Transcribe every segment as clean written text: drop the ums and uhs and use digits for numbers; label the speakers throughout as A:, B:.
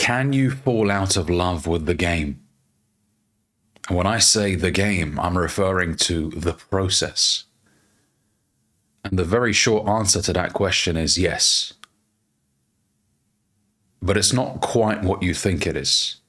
A: can you fall out of love with the game? And when I say the game, I'm referring to the process. And the very short answer to that question is yes. But it's not quite what you think it is.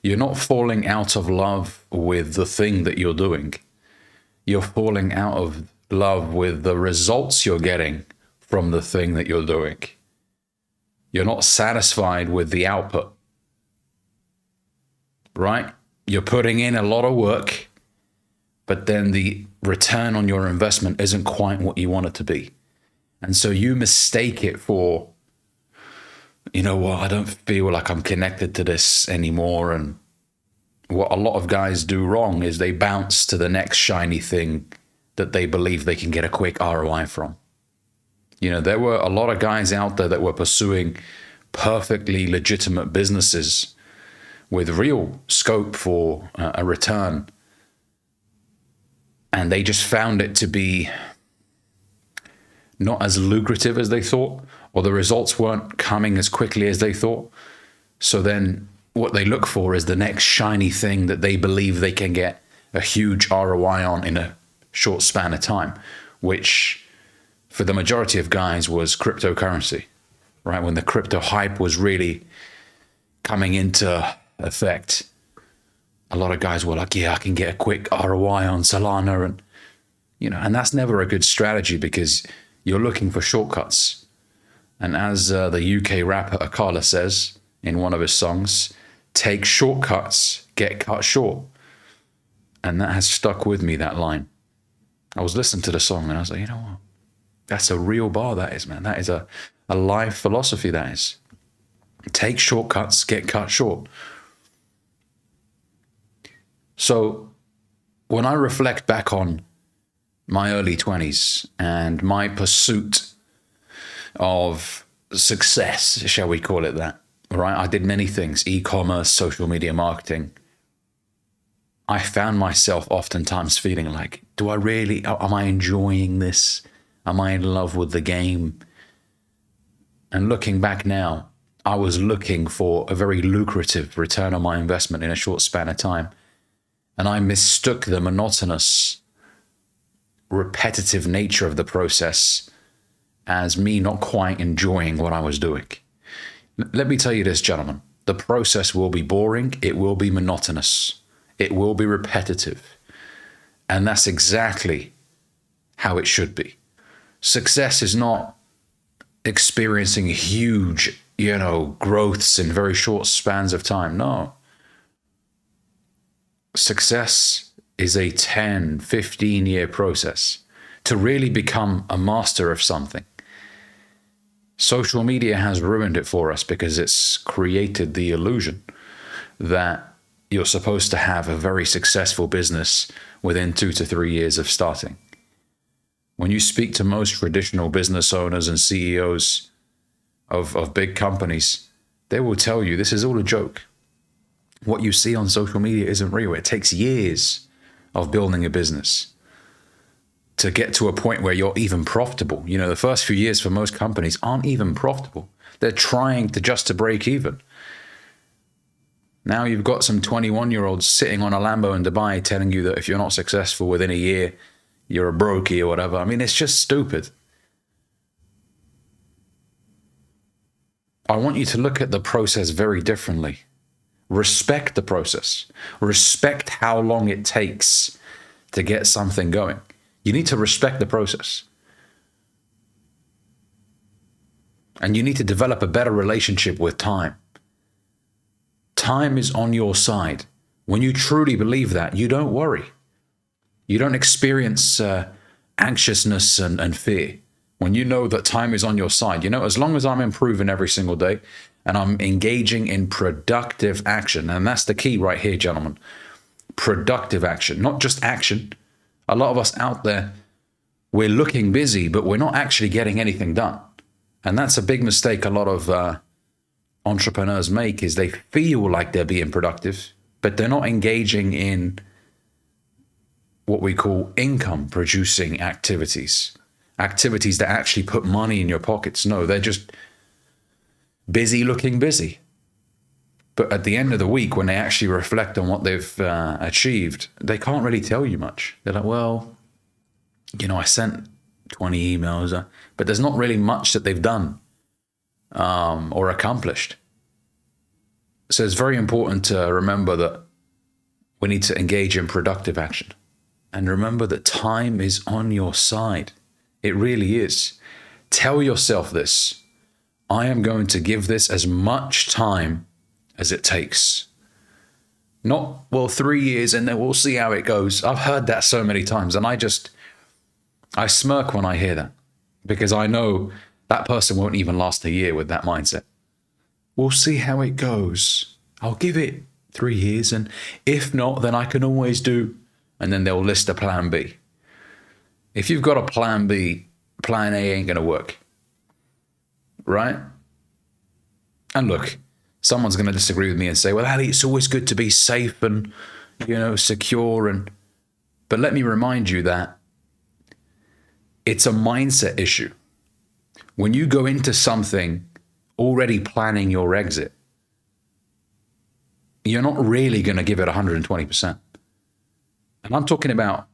A: You're not falling out of love with the thing that you're doing. You're falling out of love with the results you're getting from the thing that you're doing. You're not satisfied with the output, right? You're putting in a lot of work, but then the return on your investment isn't quite what you want it to be. And so you mistake it for, you know what, I don't feel like I'm connected to this anymore. And what a lot of guys do wrong is they bounce to the next shiny thing that they believe they can get a quick ROI from. You know, there were a lot of guys out there that were pursuing perfectly legitimate businesses with real scope for a return. And they just found it to be not as lucrative as they thought, or the results weren't coming as quickly as they thought. So then what they look for is the next shiny thing that they believe they can get a huge ROI on in a short span of time, which for the majority of guys was cryptocurrency, right? When the crypto hype was really coming into effect, a lot of guys were like, yeah, I can get a quick ROI on Solana. And, you know, and that's never a good strategy because you're looking for shortcuts. And as the UK rapper Akala says in one of his songs, take shortcuts, get cut short. And that has stuck with me, that line. I was listening to the song and I was like, you know what? That's a real bar, that is, man. That is a life philosophy, that is. Take shortcuts, get cut short. So when I reflect back on my early 20s and my pursuit of success, shall we call it that, right? I did many things, e-commerce, social media marketing. I found myself oftentimes feeling like, am I enjoying this? Am I in love with the game? And looking back now, I was looking for a very lucrative return on my investment in a short span of time. And I mistook the monotonous, repetitive nature of the process as me not quite enjoying what I was doing. Let me tell you this, gentlemen. The process will be boring. It will be monotonous. It will be repetitive. And that's exactly how it should be. Success is not experiencing huge, growths in very short spans of time. No. Success is a 10, 15-year process to really become a master of something. Social media has ruined it for us because it's created the illusion that you're supposed to have a very successful business within 2 to 3 years of starting. When you speak to most traditional business owners and CEOs of big companies, they will tell you this is all a joke. What you see on social media isn't real. It takes years of building a business to get to a point where you're even profitable. You know, the first few years for most companies aren't even profitable. They're trying to break even. Now you've got some 21-year-olds sitting on a Lambo in Dubai telling you that if you're not successful within a year, you're a brokey or whatever. I mean, it's just stupid. I want you to look at the process very differently. Respect the process. Respect how long it takes to get something going. You need to respect the process. And you need to develop a better relationship with time. Time is on your side. When you truly believe that, you don't worry. You don't experience anxiousness and fear. When you know that time is on your side, as long as I'm improving every single day and I'm engaging in productive action, and that's the key right here, gentlemen. Productive action, not just action. A lot of us out there, we're looking busy, but we're not actually getting anything done. And that's a big mistake a lot of entrepreneurs make, is they feel like they're being productive, but they're not engaging in what we call income producing activities that actually put money in your pockets. No, they're just busy looking busy. But at the end of the week, when they actually reflect on what they've achieved, they can't really tell you much. They're like, well, I sent 20 emails, but there's not really much that they've done or accomplished. So it's very important to remember that we need to engage in productive action. And remember that time is on your side. It really is. Tell yourself this. I am going to give this as much time as it takes. Not, 3 years and then we'll see how it goes. I've heard that so many times, and I smirk when I hear that, because I know that person won't even last a year with that mindset. We'll see how it goes. I'll give it 3 years, and if not, then I can always do, and then they'll list a plan B. If you've got a plan B, plan A ain't going to work. Right? And look, someone's going to disagree with me and say, well, Ali, it's always good to be safe and, secure. But let me remind you that it's a mindset issue. When you go into something already planning your exit, you're not really going to give it 120%. And I'm talking about,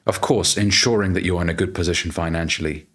A: of course, ensuring that you're in a good position financially,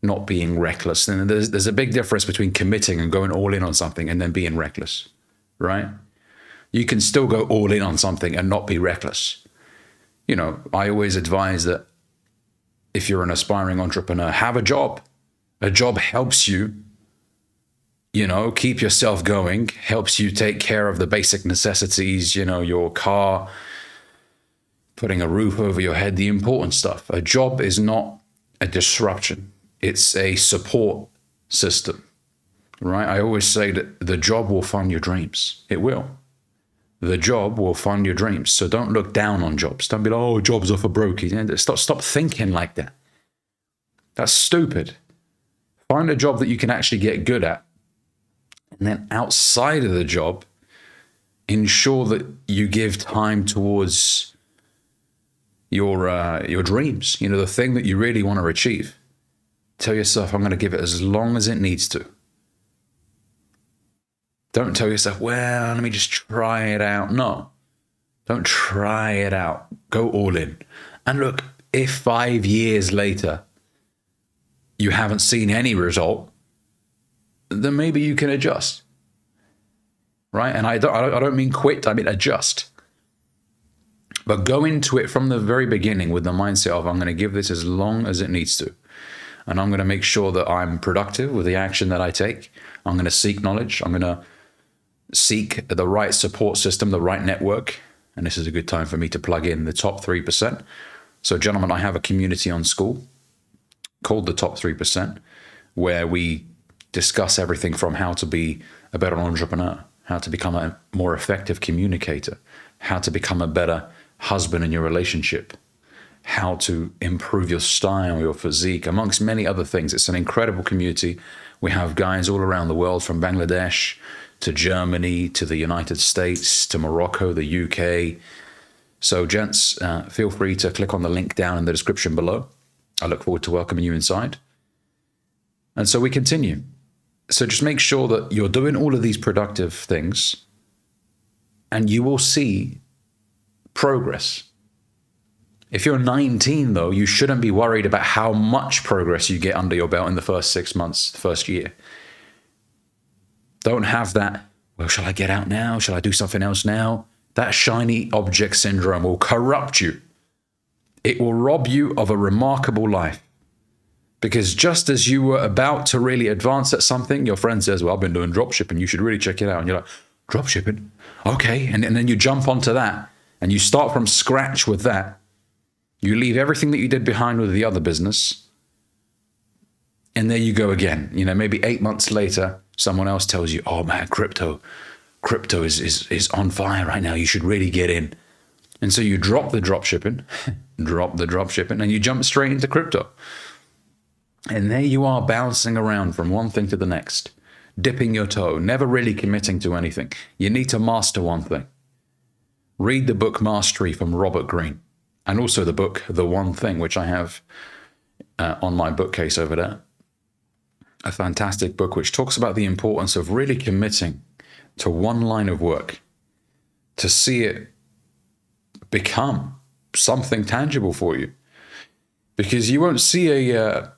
A: not being reckless. And there's a big difference between committing and going all in on something and then being reckless, right? You can still go all in on something and not be reckless. I always advise that if you're an aspiring entrepreneur, have a job. A job helps you, keep yourself going, helps you take care of the basic necessities, your car, putting a roof over your head, the important stuff. A job is not a disruption. It's a support system, right? I always say that the job will fund your dreams. It will. The job will fund your dreams. So don't look down on jobs. Don't be like, oh, jobs are for brokies. Stop thinking like that. That's stupid. Find a job that you can actually get good at. And then outside of the job, ensure that you give time towards your dreams, the thing that you really want to achieve. Tell yourself, I'm going to give it as long as it needs to. Don't tell yourself, well, let me just try it out. No, don't try it out. Go all in. And look, if 5 years later you haven't seen any result, then maybe you can adjust, right? And I don't mean quit, I mean adjust. But go into it from the very beginning with the mindset of, I'm going to give this as long as it needs to. And I'm going to make sure that I'm productive with the action that I take. I'm going to seek knowledge. I'm going to seek the right support system, the right network. And this is a good time for me to plug in the top 3%. So gentlemen, I have a community on School called the Top 3%, where we discuss everything from how to be a better entrepreneur, how to become a more effective communicator, how to become a better husband in your relationship, how to improve your style, your physique, amongst many other things. It's an incredible community. We have guys all around the world, from Bangladesh to Germany to the United States to Morocco, the UK. So gents, feel free to click on the link down in the description below. I look forward to welcoming you inside. And so we continue. So just make sure that you're doing all of these productive things, and you will see progress. If you're 19, though, you shouldn't be worried about how much progress you get under your belt in the first 6 months, the first year. Don't have that, well, shall I get out now? Shall I do something else now? That shiny object syndrome will corrupt you. It will rob you of a remarkable life. Because just as you were about to really advance at something, your friend says, well, I've been doing dropshipping, you should really check it out. And you're like, dropshipping? Okay. And then you jump onto that and you start from scratch with that. You leave everything that you did behind with the other business. And there you go again. Maybe 8 months later, someone else tells you, oh man, crypto is on fire right now. You should really get in. And so you drop the dropshipping, and you jump straight into crypto. And there you are, bouncing around from one thing to the next, dipping your toe, never really committing to anything. You need to master one thing. Read the book Mastery from Robert Greene, and also the book The One Thing, which I have on my bookcase over there. A fantastic book which talks about the importance of really committing to one line of work, to see it become something tangible for you. Because you won't see an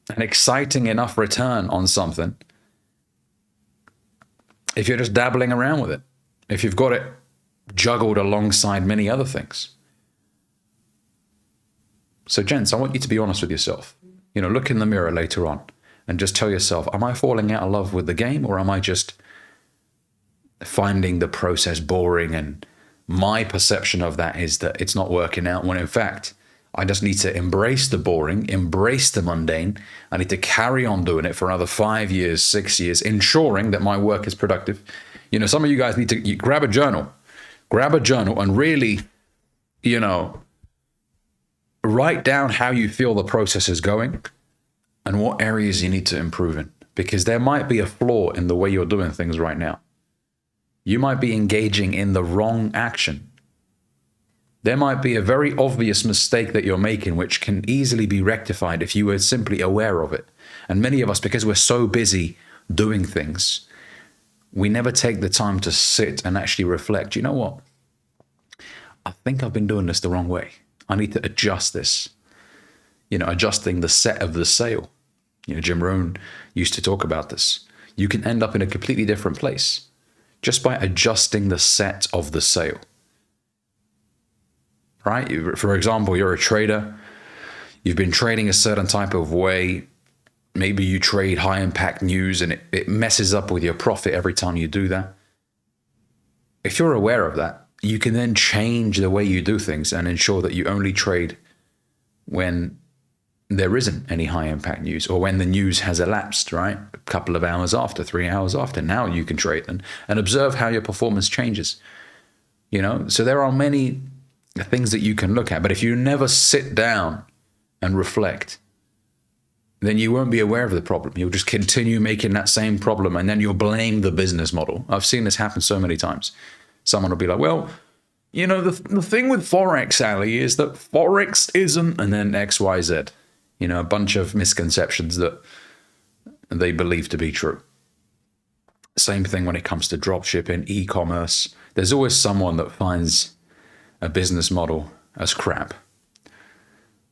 A: exciting enough return on something if you're just dabbling around with it, if you've got it juggled alongside many other things. So gents, I want you to be honest with yourself. Look in the mirror later on and just tell yourself, am I falling out of love with the game, or am I just finding the process boring? And my perception of that is that it's not working out, when in fact, I just need to embrace the boring, embrace the mundane. I need to carry on doing it for another 5 years, 6 years, ensuring that my work is productive. Some of you guys need to grab a journal and really, write down how you feel the process is going and what areas you need to improve in, because there might be a flaw in the way you're doing things right now. You might be engaging in the wrong action. There might be a very obvious mistake that you're making, which can easily be rectified if you were simply aware of it. And many of us, because we're so busy doing things, we never take the time to sit and actually reflect. You know what? I think I've been doing this the wrong way. I need to adjust this. Adjusting the set of the sail. Jim Rohn used to talk about this. You can end up in a completely different place just by adjusting the set of the sail. Right? For example, you're a trader. You've been trading a certain type of way. Maybe you trade high impact news and it messes up with your profit every time you do that. If you're aware of that, you can then change the way you do things and ensure that you only trade when there isn't any high impact news, or when the news has elapsed, right? A couple of hours after, 3 hours after, now you can trade and observe how your performance changes. So there are many things that you can look at, but if you never sit down and reflect, then you won't be aware of the problem. You'll just continue making that same problem, and then you'll blame the business model. I've seen this happen so many times. Someone will be like, well, the thing with Forex, Ali, is that Forex isn't, and then X, Y, Z. A bunch of misconceptions that they believe to be true. Same thing when it comes to dropshipping, e-commerce. There's always someone that finds a business model as crap,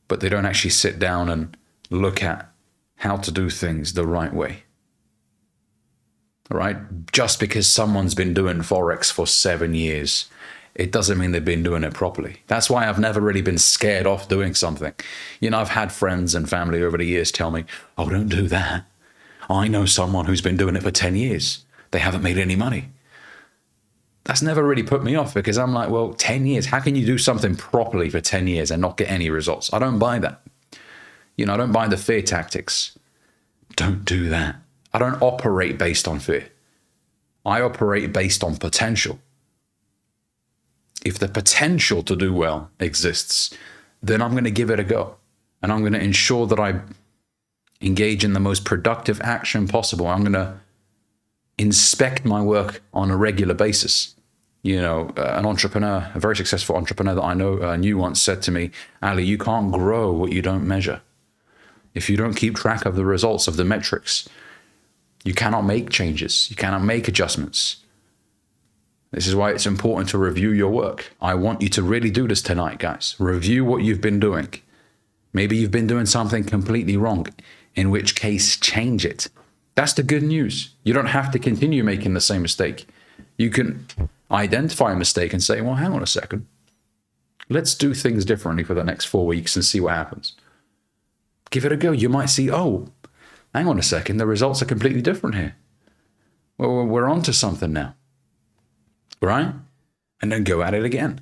A: but they don't actually sit down and look at how to do things the right way. All right? Just because someone's been doing Forex for 7 years, it doesn't mean they've been doing it properly. That's why I've never really been scared off doing something. I've had friends and family over the years tell me, oh, don't do that. I know someone who's been doing it for 10 years. They haven't made any money. That's never really put me off, because I'm like, well, 10 years, how can you do something properly for 10 years and not get any results? I don't buy that. I don't buy the fear tactics. Don't do that. I don't operate based on fear. I operate based on potential. If the potential to do well exists, then I'm going to give it a go. And I'm going to ensure that I engage in the most productive action possible. I'm going to inspect my work on a regular basis. An entrepreneur, a very successful entrepreneur that I knew once said to me, Ali, you can't grow what you don't measure. If you don't keep track of the results of the metrics, you cannot make changes. You cannot make adjustments. This is why it's important to review your work. I want you to really do this tonight, guys. Review what you've been doing. Maybe you've been doing something completely wrong, in which case change it. That's the good news. You don't have to continue making the same mistake. You can identify a mistake and say, well, hang on a second. Let's do things differently for the next 4 weeks and see what happens. Give it a go. You might see, oh, hang on a second. The results are completely different here. Well, we're on to something now. Right? And then go at it again.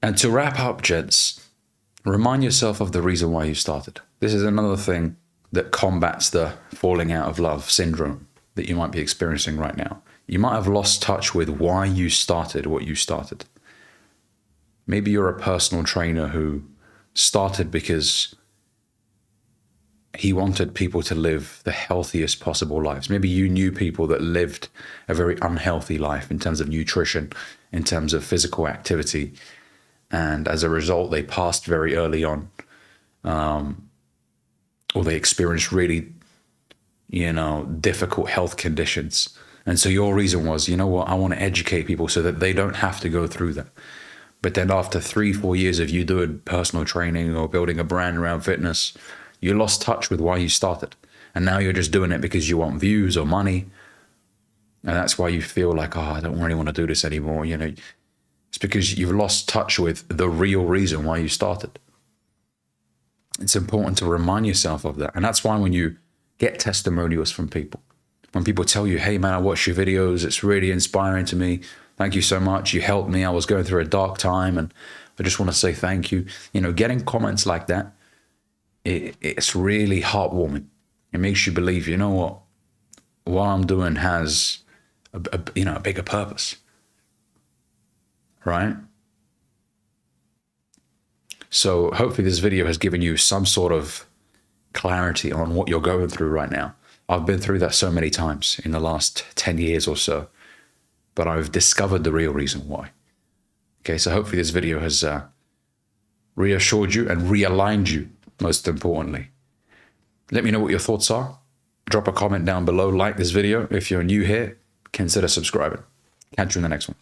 A: And to wrap up, gents, remind yourself of the reason why you started. This is another thing that combats the falling out of love syndrome that you might be experiencing right now. You might have lost touch with why you started what you started. Maybe you're a personal trainer who started because he wanted people to live the healthiest possible lives. Maybe you knew people that lived a very unhealthy life in terms of nutrition, in terms of physical activity. And as a result, they passed very early on, or they experienced really difficult health conditions. And so your reason was, you know what, I want to educate people so that they don't have to go through that. But then after 3-4 years of you doing personal training or building a brand around fitness, you lost touch with why you started. And now you're just doing it because you want views or money. And that's why you feel like, oh, I don't really want to do this anymore. It's because you've lost touch with the real reason why you started. It's important to remind yourself of that. And that's why when you get testimonials from people, when people tell you, hey man, I watch your videos, it's really inspiring to me. Thank you so much. You helped me. I was going through a dark time and I just want to say thank you. Getting comments like that, it's really heartwarming. It makes you believe, you know what I'm doing has a bigger purpose, right? So hopefully this video has given you some sort of clarity on what you're going through right now. I've been through that so many times in the last 10 years or so, but I've discovered the real reason why. Okay, so hopefully this video has reassured you and realigned you, most importantly. Let me know what your thoughts are. Drop a comment down below, like this video. If you're new here, consider subscribing. Catch you in the next one.